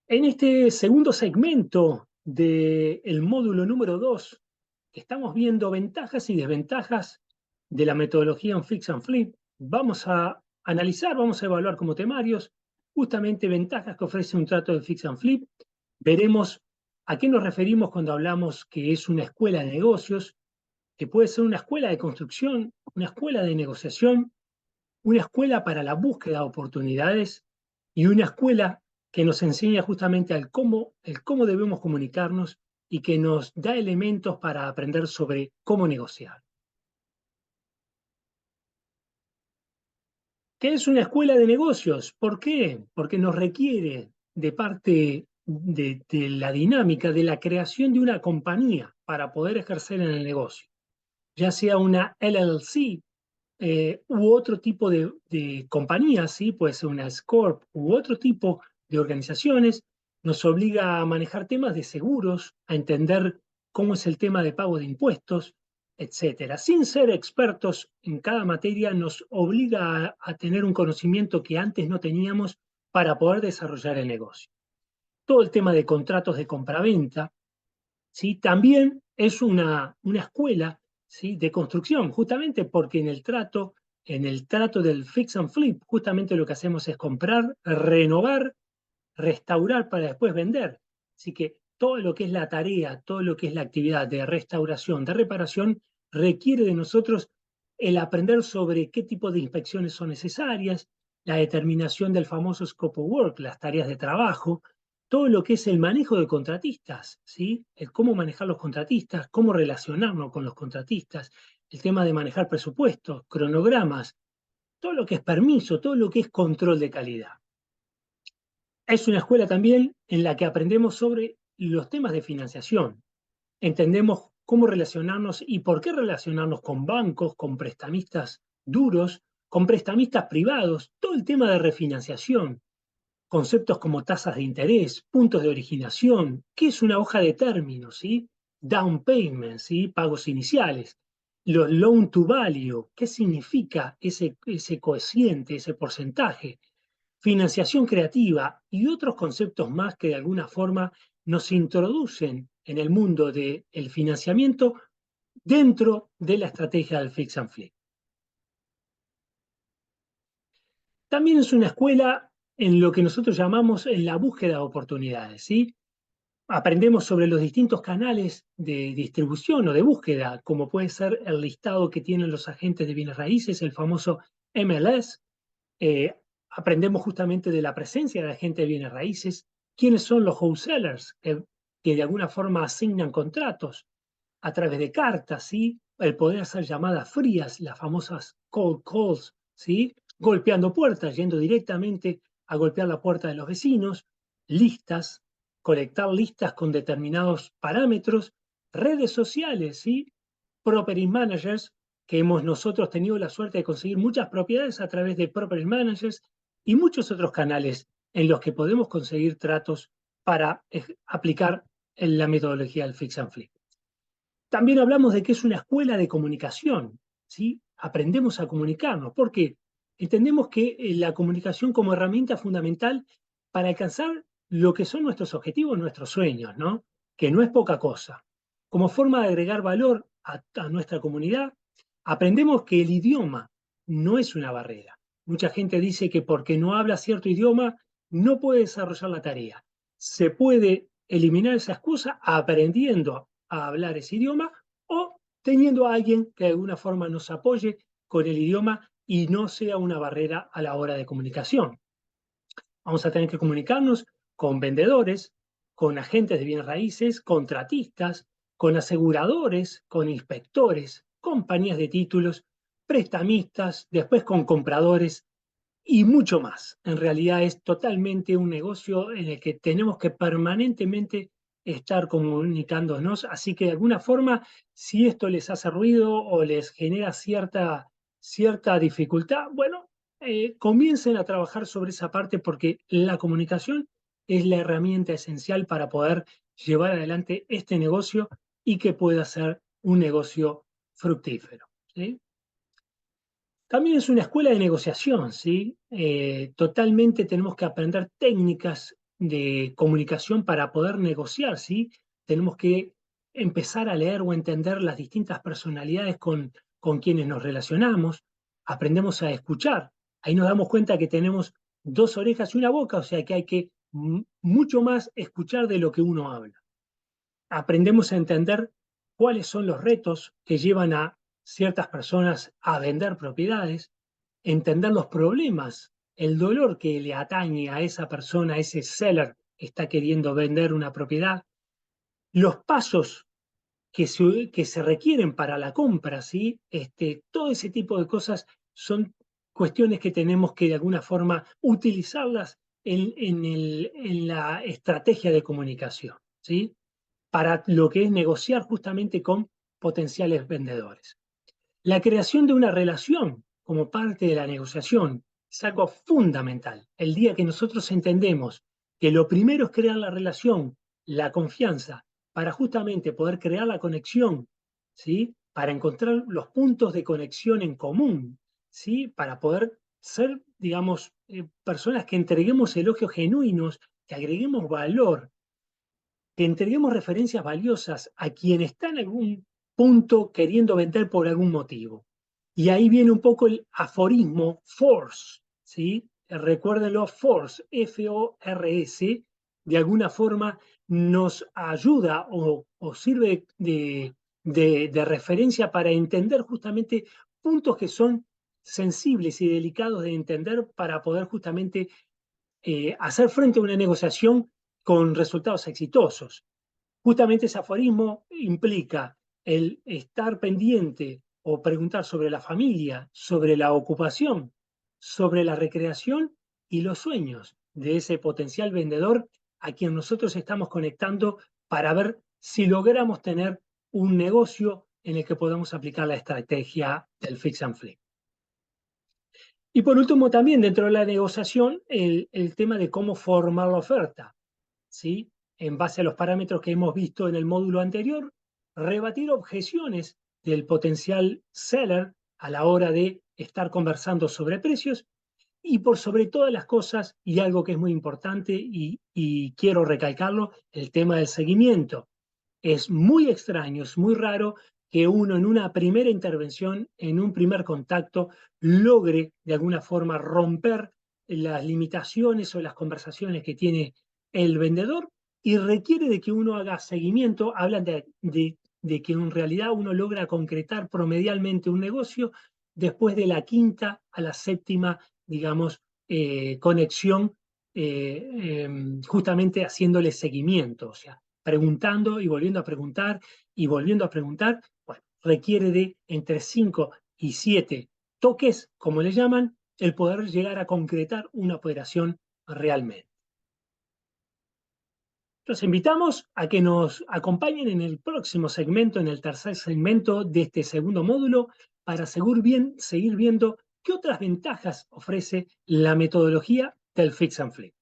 En este segundo segmento del módulo número 2, estamos viendo ventajas y desventajas de la metodología en Fix and Flip. Vamos a analizar, vamos a evaluar como temarios justamente ventajas que ofrece un trato de Fix and Flip. Veremos a qué nos referimos cuando hablamos que es una escuela de negocios, que puede ser una escuela de construcción, una escuela de negociación, una escuela para la búsqueda de oportunidades y una escuela que nos enseña justamente el cómo debemos comunicarnos y que nos da elementos para aprender sobre cómo negociar. ¿Qué es una escuela de negocios? ¿Por qué? Porque nos requiere de parte de la dinámica de la creación de una compañía para poder ejercer en el negocio, ya sea una LLC u otro tipo de compañías, ¿sí? Puede ser una S-Corp u otro tipo de organizaciones, nos obliga a manejar temas de seguros, a entender cómo es el tema de pago de impuestos, etcétera. Sin ser expertos en cada materia, nos obliga a tener un conocimiento que antes no teníamos para poder desarrollar el negocio. Todo el tema de contratos de compraventa, ¿sí? También es una escuela, ¿sí? De construcción, justamente porque en el trato del fix and flip, justamente lo que hacemos es comprar, renovar, restaurar para después vender. Así que todo lo que es la tarea, todo lo que es la actividad de restauración, de reparación, requiere de nosotros el aprender sobre qué tipo de inspecciones son necesarias, la determinación del famoso scope of work, las tareas de trabajo, todo lo que es el manejo de contratistas, ¿sí? El cómo manejar los contratistas, cómo relacionarnos con los contratistas, el tema de manejar presupuestos, cronogramas, todo lo que es permiso, todo lo que es control de calidad. Es una escuela también en la que aprendemos sobre los temas de financiación. Entendemos cómo relacionarnos y por qué relacionarnos con bancos, con prestamistas duros, con prestamistas privados, todo el tema de refinanciación, conceptos como tasas de interés, puntos de originación, qué es una hoja de términos, ¿sí? Down payment, ¿sí? Pagos iniciales, los loan to value, qué significa ese cociente, ese porcentaje, financiación creativa y otros conceptos más que de alguna forma nos introducen en el mundo del financiamiento dentro de la estrategia del fix and flip. También es una escuela en lo que nosotros llamamos en la búsqueda de oportunidades, ¿sí? Aprendemos sobre los distintos canales de distribución o de búsqueda, como puede ser el listado que tienen los agentes de bienes raíces, el famoso MLS. Aprendemos justamente de la presencia de agentes de bienes raíces, quiénes son los wholesalers que de alguna forma asignan contratos a través de cartas, ¿sí? El poder hacer llamadas frías, las famosas cold calls, ¿sí? Golpeando puertas, yendo directamente a golpear la puerta de los vecinos, listas, colectar listas con determinados parámetros, redes sociales, ¿sí? Property managers, que hemos nosotros tenido la suerte de conseguir muchas propiedades a través de property managers y muchos otros canales en los que podemos conseguir tratos para aplicar la metodología del fix and flip. También hablamos de que es una escuela de comunicación, ¿sí? Aprendemos a comunicarnos, porque entendemos que la comunicación como herramienta fundamental para alcanzar lo que son nuestros objetivos, nuestros sueños, ¿no? Que no es poca cosa. Como forma de agregar valor a nuestra comunidad, aprendemos que el idioma no es una barrera. Mucha gente dice que porque no habla cierto idioma no puede desarrollar la tarea. Se puede eliminar esa excusa aprendiendo a hablar ese idioma o teniendo a alguien que de alguna forma nos apoye con el idioma y no sea una barrera a la hora de comunicación. Vamos a tener que comunicarnos con vendedores, con agentes de bienes raíces, contratistas, con aseguradores, con inspectores, compañías de títulos, prestamistas, después con compradores y mucho más. En realidad es totalmente un negocio en el que tenemos que permanentemente estar comunicándonos, así que de alguna forma, si esto les hace ruido o les genera cierta dificultad, bueno, comiencen a trabajar sobre esa parte porque la comunicación es la herramienta esencial para poder llevar adelante este negocio y que pueda ser un negocio fructífero, ¿sí? También es una escuela de negociación, ¿sí? Totalmente tenemos que aprender técnicas de comunicación para poder negociar, ¿sí? Tenemos que empezar a leer o entender las distintas personalidades con quienes nos relacionamos. Aprendemos a escuchar. Ahí nos damos cuenta que tenemos dos orejas y una boca, o sea que hay que mucho más escuchar de lo que uno habla. Aprendemos a entender cuáles son los retos que llevan a ciertas personas a vender propiedades, entender los problemas, el dolor que le atañe a esa persona, a ese seller que está queriendo vender una propiedad, los pasos que se requieren para la compra, ¿sí? Todo ese tipo de cosas son cuestiones que tenemos que de alguna forma utilizarlas en la estrategia de comunicación, ¿sí? Para lo que es negociar justamente con potenciales vendedores. La creación de una relación como parte de la negociación es algo fundamental. El día que nosotros entendemos que lo primero es crear la relación, la confianza, para justamente poder crear la conexión, ¿sí? Para encontrar los puntos de conexión en común, ¿sí? Para poder ser, digamos, personas que entreguemos elogios genuinos, que agreguemos valor, que entreguemos referencias valiosas a quien está en algún punto queriendo vender por algún motivo. Y ahí viene un poco el aforismo force, ¿sí? Recuérdenlo, force, F-O-R-S, de alguna forma nos ayuda o sirve de referencia para entender justamente puntos que son sensibles y delicados de entender para poder justamente hacer frente a una negociación con resultados exitosos. Justamente ese aforismo implica el estar pendiente o preguntar sobre la familia, sobre la ocupación, sobre la recreación y los sueños de ese potencial vendedor a quien nosotros estamos conectando para ver si logramos tener un negocio en el que podamos aplicar la estrategia del fix and flip. Y por último, también dentro de la negociación, el tema de cómo formar la oferta, ¿sí? En base a los parámetros que hemos visto en el módulo anterior, rebatir objeciones del potencial seller a la hora de estar conversando sobre precios y por sobre todas las cosas, y algo que es muy importante y quiero recalcarlo, el tema del seguimiento. Es muy extraño, es muy raro que uno en una primera intervención, en un primer contacto, logre de alguna forma romper las limitaciones o las conversaciones que tiene el vendedor y requiere de que uno haga seguimiento. Hablan de que en realidad uno logra concretar promedialmente un negocio después de la quinta a la séptima, digamos, conexión, justamente haciéndole seguimiento. O sea, preguntando y volviendo a preguntar y volviendo a preguntar, bueno, requiere de entre 5 y 7 toques, como le llaman, el poder llegar a concretar una operación realmente. Los invitamos a que nos acompañen en el próximo segmento, en el tercer segmento de este segundo módulo, para seguir viendo qué otras ventajas ofrece la metodología del Fix and Flip.